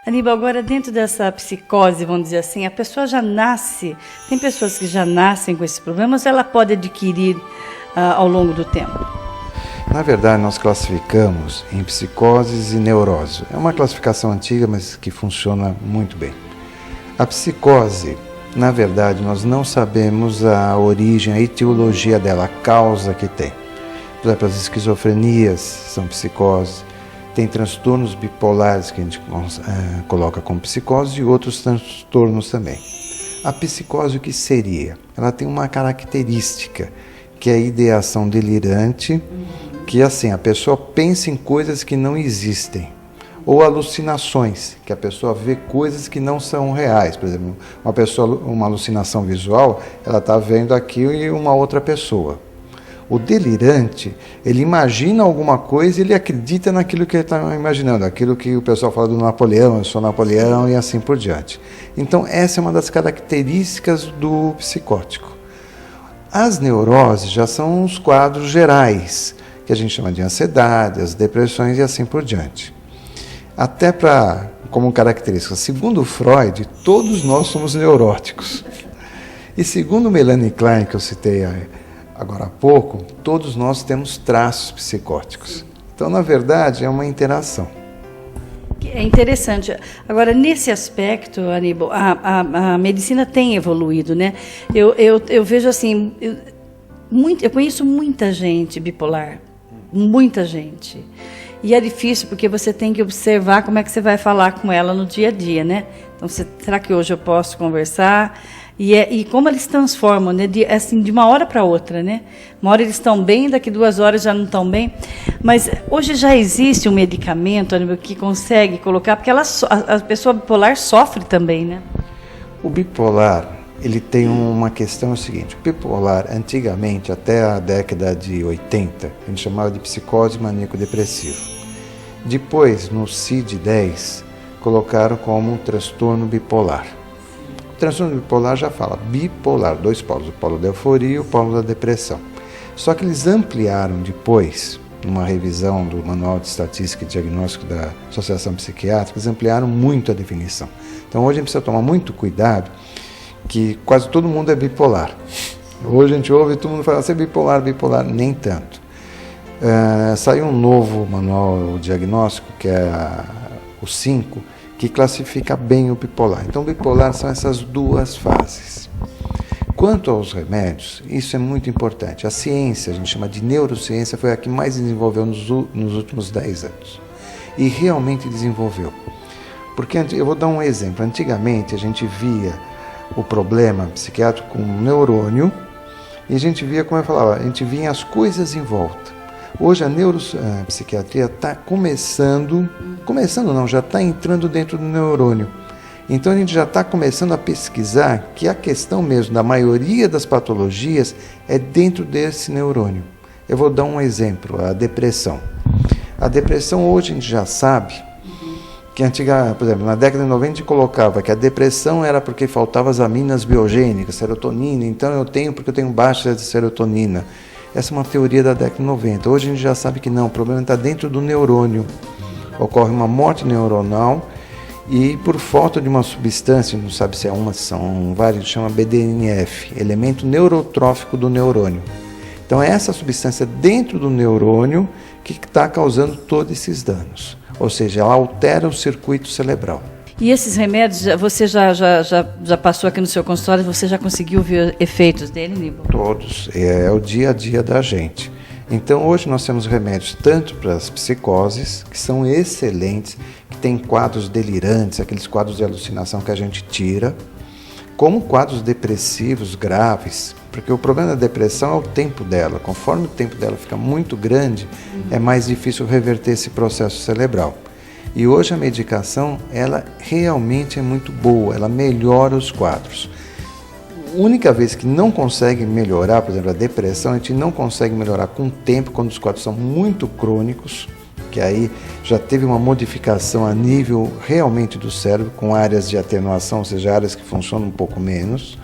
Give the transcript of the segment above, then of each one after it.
Aníbal, agora dentro dessa psicose, vamos dizer assim, a pessoa já nasce, tem pessoas que já nascem com esses problemas, ela pode adquirir ao longo do tempo? Na verdade, nós classificamos em psicoses e neurose. É uma classificação antiga, mas que funciona muito bem. A psicose, na verdade, nós não sabemos a origem, a etiologia dela, a causa que tem. Por exemplo, as esquizofrenias são psicose, tem transtornos bipolares que a gente coloca como psicose e outros transtornos também. A psicose, o que seria? Ela tem uma característica, que é a ideação delirante, que assim, a pessoa pensa em coisas que não existem, ou alucinações, que a pessoa vê coisas que não são reais. Por exemplo, uma alucinação visual, ela está vendo aquilo e uma outra pessoa. O delirante, ele imagina alguma coisa e ele acredita naquilo que ele está imaginando, aquilo que o pessoal fala do Napoleão, eu sou Napoleão e assim por diante. Então, essa é uma das características do psicótico. As neuroses já são os quadros gerais, que a gente chama de ansiedade, as depressões e assim por diante. Até como característica, segundo Freud, todos nós somos neuróticos. E segundo Melanie Klein, que eu citei agora há pouco, todos nós temos traços psicóticos. Então, na verdade, é uma interação. É interessante. Agora, nesse aspecto, Aníbal, a medicina tem evoluído, né? Eu vejo assim, eu conheço muita gente bipolar, muita gente. E é difícil porque você tem que observar como é que você vai falar com ela no dia a dia, né? Então, será que hoje eu posso conversar? E como eles transformam, né? De uma hora para outra, né? Uma hora eles estão bem, daqui 2 horas já não estão bem. Mas hoje já existe um medicamento que consegue colocar, porque a pessoa bipolar sofre também, né? O bipolar, ele tem uma questão, é o seguinte: o bipolar, antigamente, até a década de 80, a gente chamava de psicose maníaco-depressivo. Depois, no CID-10, colocaram como um transtorno bipolar. O transtorno bipolar já fala bipolar, 2 polos, o polo da euforia e o polo da depressão. Só que eles ampliaram depois, numa revisão do Manual de Estatística e Diagnóstico da Associação Psiquiátrica, eles ampliaram muito a definição. Então hoje a gente precisa tomar muito cuidado, que quase todo mundo é bipolar. Hoje a gente ouve todo mundo falar, você é bipolar, bipolar, nem tanto. Saiu um novo manual diagnóstico, que é o 5, que classifica bem o bipolar. Então, o bipolar são essas 2 fases. Quanto aos remédios, isso é muito importante. A ciência, a gente chama de neurociência, foi a que mais desenvolveu nos últimos 10 anos. E realmente desenvolveu. Porque, eu vou dar um exemplo. Antigamente, a gente via o problema psiquiátrico com um neurônio e a gente via, como eu falava, a gente via as coisas em volta. Hoje a neuropsiquiatria está já está entrando dentro do neurônio. Então a gente já está começando a pesquisar que a questão mesmo da maioria das patologias é dentro desse neurônio. Eu vou dar um exemplo, a depressão. A depressão hoje a gente já sabe que por exemplo, na década de 90 a gente colocava que a depressão era porque faltavam as aminas biogênicas, serotonina, então eu tenho porque eu tenho baixa de serotonina. Essa é uma teoria da década de 90. Hoje a gente já sabe que não, o problema está dentro do neurônio. Ocorre uma morte neuronal e por falta de uma substância, não sabe se é uma, são várias, chama BDNF, elemento neurotrófico do neurônio. Então é essa substância dentro do neurônio que está causando todos esses danos. Ou seja, ela altera o circuito cerebral. E esses remédios, você já passou aqui no seu consultório, você já conseguiu ver efeitos dele, Aníbal? Todos, é o dia a dia da gente. Então hoje nós temos remédios tanto para as psicoses, que são excelentes, que tem quadros delirantes, aqueles quadros de alucinação que a gente tira, como quadros depressivos graves, porque o problema da depressão é o tempo dela. Conforme o tempo dela fica muito grande, é mais difícil reverter esse processo cerebral. E hoje a medicação, ela realmente é muito boa, ela melhora os quadros. A única vez que não consegue melhorar, por exemplo, a depressão, a gente não consegue melhorar com o tempo, quando os quadros são muito crônicos, que aí já teve uma modificação a nível realmente do cérebro, com áreas de atenuação, ou seja, áreas que funcionam um pouco menos.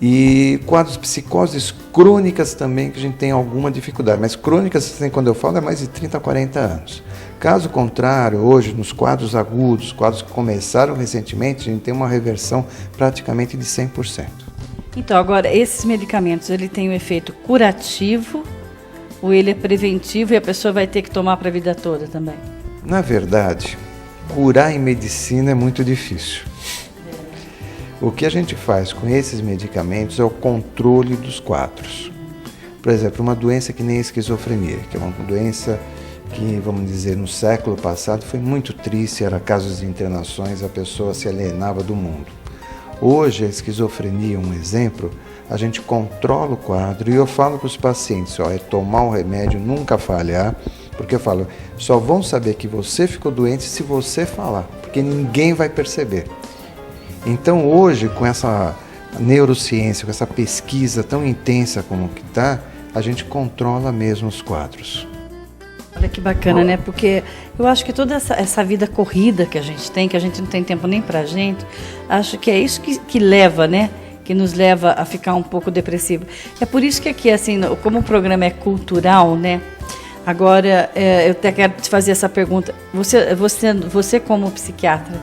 E quadros de psicoses crônicas também, que a gente tem alguma dificuldade. Mas crônicas, assim, quando eu falo, é mais de 30 a 40 anos. Caso contrário, hoje, nos quadros agudos, quadros que começaram recentemente, a gente tem uma reversão praticamente de 100%. Então, agora, esses medicamentos, ele tem um efeito curativo ou ele é preventivo e a pessoa vai ter que tomar para a vida toda também? Na verdade, curar em medicina é muito difícil. O que a gente faz com esses medicamentos é o controle dos quadros. Por exemplo, uma doença que nem a esquizofrenia, que é uma doença que, vamos dizer, no século passado foi muito triste, era casos de internações, a pessoa se alienava do mundo. Hoje, a esquizofrenia, um exemplo, a gente controla o quadro e eu falo para os pacientes, é tomar o remédio, nunca falhar, porque eu falo, só vão saber que você ficou doente se você falar, porque ninguém vai perceber. Então hoje, com essa neurociência, com essa pesquisa tão intensa como que está, a gente controla mesmo os quadros. Olha que bacana, né? Porque eu acho que toda essa vida corrida que a gente não tem tempo nem pra gente, acho que é isso que leva, né? Que nos leva a ficar um pouco depressivo. É por isso que aqui, assim, como o programa é cultural, né? Agora, eu até quero te fazer essa pergunta. Você como psiquiatra,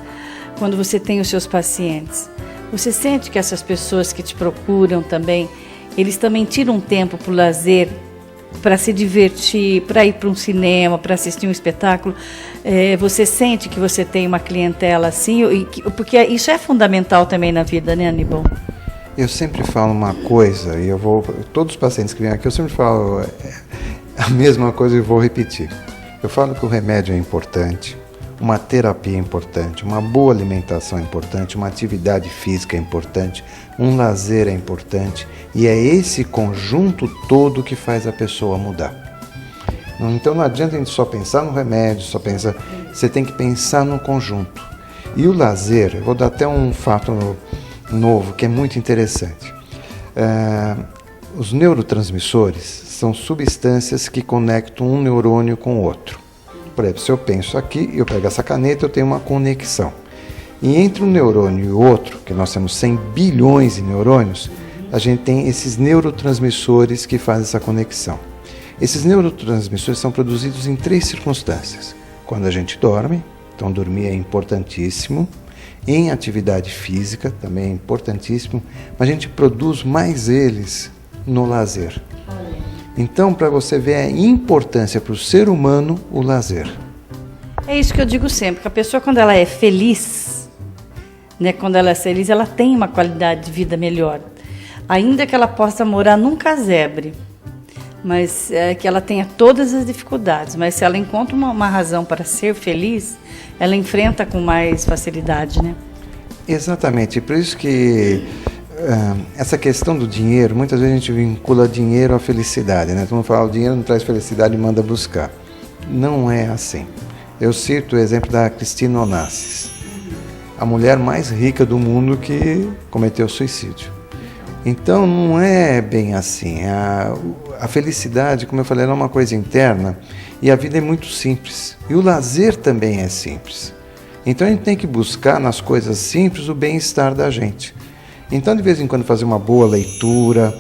quando você tem os seus pacientes, você sente que essas pessoas que te procuram também, eles também tiram um tempo para o lazer, para se divertir, para ir para um cinema, para assistir um espetáculo? Você sente que você tem uma clientela assim? Porque isso é fundamental também na vida, né, Aníbal? Eu sempre falo uma coisa, e todos os pacientes que vêm aqui, eu sempre falo a mesma coisa e vou repetir. Eu falo que o remédio é importante, uma terapia é importante, uma boa alimentação é importante, uma atividade física é importante, um lazer é importante, e é esse conjunto todo que faz a pessoa mudar. Então não adianta a gente só pensar no remédio, você tem que pensar no conjunto. E o lazer, eu vou dar até um fato novo que é muito interessante. Os neurotransmissores são substâncias que conectam um neurônio com o outro. Por exemplo, se eu penso aqui, eu pego essa caneta, eu tenho uma conexão. E entre um neurônio e o outro, que nós temos 100 bilhões de neurônios, a gente tem esses neurotransmissores que fazem essa conexão. Esses neurotransmissores são produzidos em 3 circunstâncias. Quando a gente dorme, então dormir é importantíssimo. Em atividade física, também é importantíssimo. Mas a gente produz mais eles no lazer. Então, para você ver a importância para o ser humano, o lazer. É isso que eu digo sempre, que a pessoa, quando ela é feliz, né, quando ela é feliz, ela tem uma qualidade de vida melhor. Ainda que ela possa morar num casebre, mas que ela tenha todas as dificuldades, mas se ela encontra uma razão para ser feliz, ela enfrenta com mais facilidade, né? Exatamente, por isso que essa questão do dinheiro, muitas vezes a gente vincula dinheiro à felicidade, né? Todo mundo fala, o dinheiro não traz felicidade e manda buscar. Não é assim. Eu cito o exemplo da Cristina Onassis, a mulher mais rica do mundo que cometeu suicídio. Então não é bem assim. A felicidade, como eu falei, é uma coisa interna e a vida é muito simples. E o lazer também é simples. Então a gente tem que buscar nas coisas simples o bem-estar da gente. Então, de vez em quando, fazer uma boa leitura,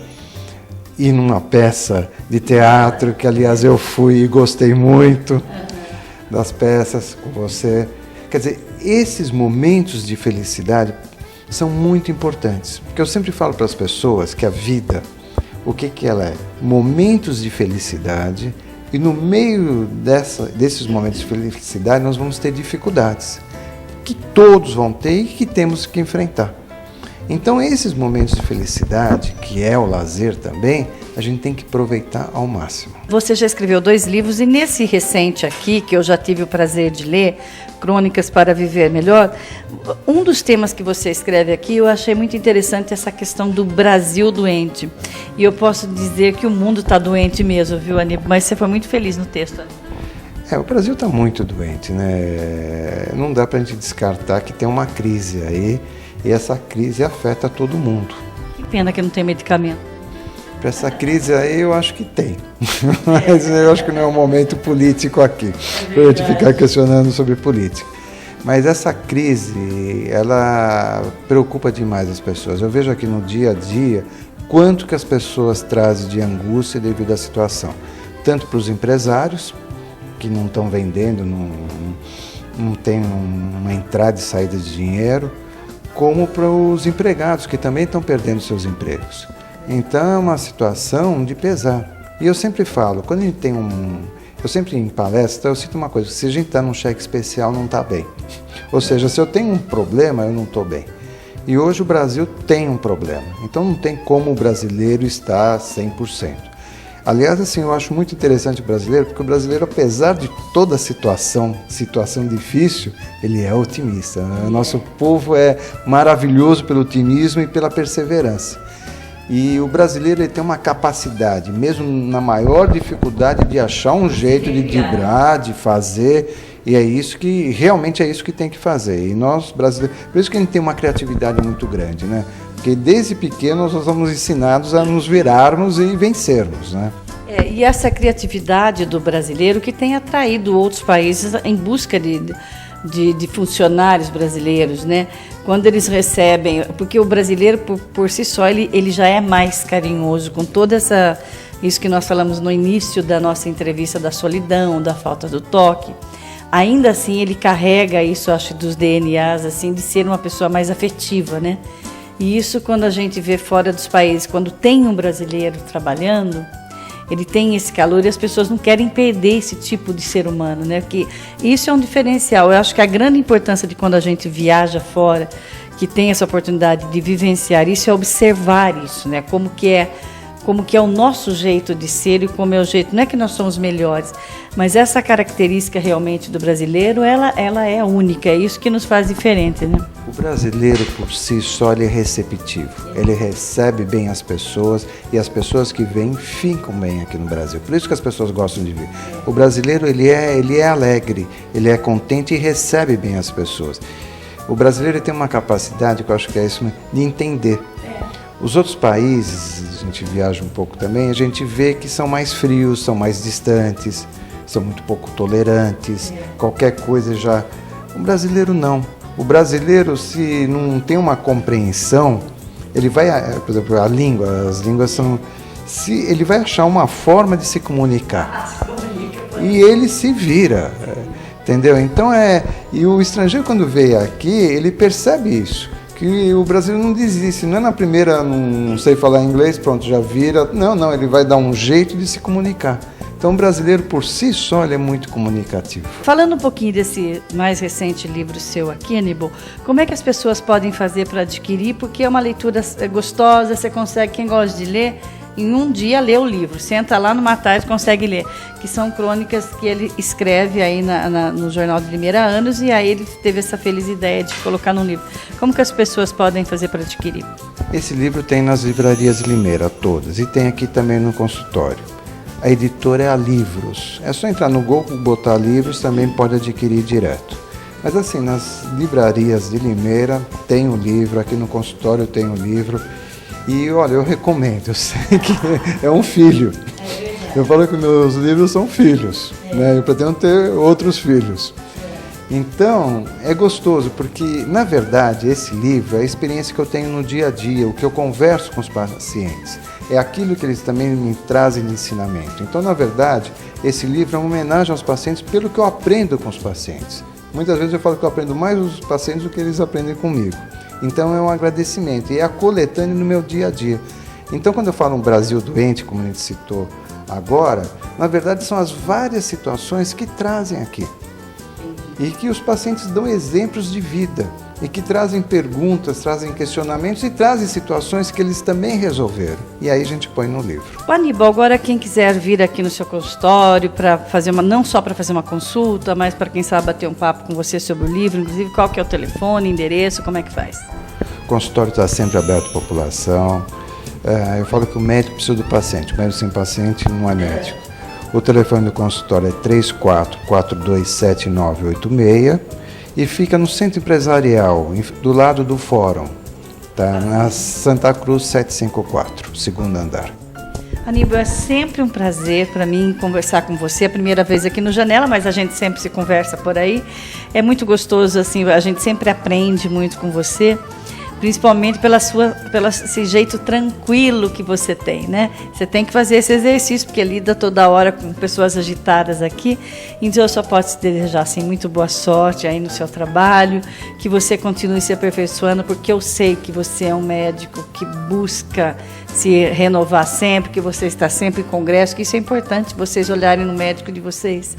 ir numa peça de teatro, que, aliás, eu fui e gostei muito das peças com você. Quer dizer, esses momentos de felicidade são muito importantes. Porque eu sempre falo para as pessoas que a vida, o que ela é? Momentos de felicidade, e no meio desses momentos de felicidade nós vamos ter dificuldades, que todos vão ter e que temos que enfrentar. Então, esses momentos de felicidade, que é o lazer também, a gente tem que aproveitar ao máximo. Você já escreveu 2 livros e nesse recente aqui, que eu já tive o prazer de ler, Crônicas para Viver Melhor, um dos temas que você escreve aqui, eu achei muito interessante essa questão do Brasil doente. E eu posso dizer que o mundo está doente mesmo, viu, Aníbal? Mas você foi muito feliz no texto. O Brasil está muito doente, né? Não dá para a gente descartar que tem uma crise aí, e essa crise afeta todo mundo. Que pena que não tem medicamento. Para essa crise aí eu acho que tem, mas eu acho que não é um momento político aqui, para a gente ficar questionando sobre política. Mas essa crise, ela preocupa demais as pessoas. Eu vejo aqui no dia a dia quanto que as pessoas trazem de angústia devido à situação. Tanto para os empresários, que não estão vendendo, não tem uma entrada e saída de dinheiro, como para os empregados, que também estão perdendo seus empregos. Então é uma situação de pesar. E eu sempre falo, quando a gente tem eu sempre em palestra, eu cito uma coisa, se a gente está num cheque especial, não está bem. Ou seja, se eu tenho um problema, eu não estou bem. E hoje o Brasil tem um problema, então não tem como o brasileiro estar 100%. Aliás, assim, eu acho muito interessante o brasileiro, porque o brasileiro, apesar de toda a situação difícil, ele é otimista. O nosso povo é maravilhoso pelo otimismo e pela perseverança. E o brasileiro ele tem uma capacidade, mesmo na maior dificuldade, de achar um jeito de driblar, de fazer, e realmente é isso que tem que fazer. E nós, brasileiros, por isso que a gente tem uma criatividade muito grande, né? Porque desde pequenos nós somos ensinados a nos virarmos e vencermos, né? E essa criatividade do brasileiro que tem atraído outros países em busca de funcionários brasileiros, né? Quando eles recebem, porque o brasileiro por si só ele já é mais carinhoso com toda isso que nós falamos no início da nossa entrevista, da solidão, da falta do toque. Ainda assim ele carrega isso, acho, dos DNAs assim de ser uma pessoa mais afetiva, né? E isso quando a gente vê fora dos países, quando tem um brasileiro trabalhando, ele tem esse calor e as pessoas não querem perder esse tipo de ser humano, né? Porque isso é um diferencial. Eu acho que a grande importância de quando a gente viaja fora, que tem essa oportunidade de vivenciar isso, é observar isso, né? Como que é o nosso jeito de ser e como é o jeito. Não é que nós somos melhores, mas essa característica realmente do brasileiro, ela é única. É isso que nos faz diferente, né? O brasileiro, por si só, ele é receptivo. Ele recebe bem as pessoas e as pessoas que vêm ficam bem aqui no Brasil. Por isso que as pessoas gostam de vir. O brasileiro, ele é alegre, ele é contente e recebe bem as pessoas. O brasileiro tem uma capacidade, que eu acho que é isso, de entender. Os outros países, a gente viaja um pouco também, a gente vê que são mais frios, são mais distantes, são muito pouco tolerantes, qualquer coisa já... O brasileiro não. O brasileiro, se não tem uma compreensão, ele vai, por exemplo, as línguas são... ele vai achar uma forma de se comunicar. E ele se vira, entendeu? Então e o estrangeiro quando veio aqui, ele percebe isso. Que o Brasil não desiste, não é na primeira, não sei falar inglês, pronto, já vira. Não, ele vai dar um jeito de se comunicar. Então o brasileiro por si só ele é muito comunicativo. Falando um pouquinho desse mais recente livro seu aqui, Aníbal, como é que as pessoas podem fazer para adquirir? Porque é uma leitura gostosa, você consegue, quem gosta de ler, em um dia lê o livro, senta lá numa tarde e consegue ler, que são crônicas que ele escreve aí no Jornal de Limeira há anos, e aí ele teve essa feliz ideia de colocar num livro. Como que as pessoas podem fazer para adquirir? Esse livro tem nas livrarias de Limeira, todas, e tem aqui também no consultório. A editora é a Livros. É só entrar no Google, botar Livros, também pode adquirir direto. Mas assim, nas livrarias de Limeira tem o livro, aqui no consultório tem o livro. E olha, eu recomendo, eu sei que é um filho. Eu falo que meus livros são filhos, né? Eu pretendo ter outros filhos. Então, é gostoso, porque, na verdade, esse livro é a experiência que eu tenho no dia a dia, o que eu converso com os pacientes. É aquilo que eles também me trazem de ensinamento. Então, na verdade, esse livro é uma homenagem aos pacientes pelo que eu aprendo com os pacientes. Muitas vezes eu falo que eu aprendo mais dos pacientes do que eles aprendem comigo. Então, é um agradecimento e é a coletânea no meu dia a dia. Então, quando eu falo um Brasil doente, como a gente citou agora, na verdade são as várias situações que trazem aqui. E que os pacientes dão exemplos de vida. E que trazem perguntas, trazem questionamentos e trazem situações que eles também resolveram. E aí a gente põe no livro. O Aníbal, agora quem quiser vir aqui no seu consultório para fazer não só para fazer uma consulta, mas para quem sabe bater um papo com você sobre o livro, inclusive qual que é o telefone, endereço, como é que faz? O consultório está sempre aberto à população. Eu falo que o médico precisa do paciente, o médico sem paciente não é médico. O telefone do consultório é 34427986 e fica no Centro Empresarial, do lado do Fórum, tá? Na Santa Cruz 754, segundo andar. Aníbal, é sempre um prazer para mim conversar com você. É a primeira vez aqui no Janela, mas a gente sempre se conversa por aí. É muito gostoso, assim, a gente sempre aprende muito com você, principalmente pelo esse jeito tranquilo que você tem, né? Você tem que fazer esse exercício, porque lida toda hora com pessoas agitadas aqui. Então, eu só posso te desejar, assim, muito boa sorte aí no seu trabalho, que você continue se aperfeiçoando, porque eu sei que você é um médico que busca se renovar sempre, que você está sempre em congresso, que isso é importante, vocês olharem no médico de vocês.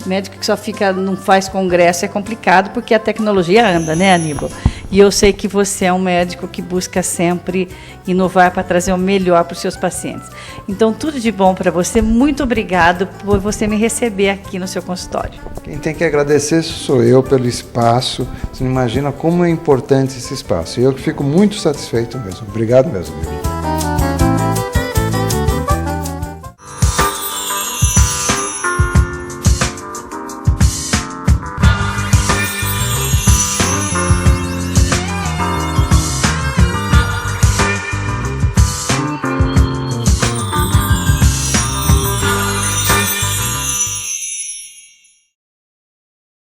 Médico que só não faz congresso é complicado, porque a tecnologia anda, né, Aníbal? E eu sei que você é um médico que busca sempre inovar para trazer o melhor para os seus pacientes. Então, tudo de bom para você. Muito obrigado por você me receber aqui no seu consultório. Quem tem que agradecer sou eu pelo espaço. Você não imagina como é importante esse espaço. E eu fico muito satisfeito mesmo. Obrigado mesmo.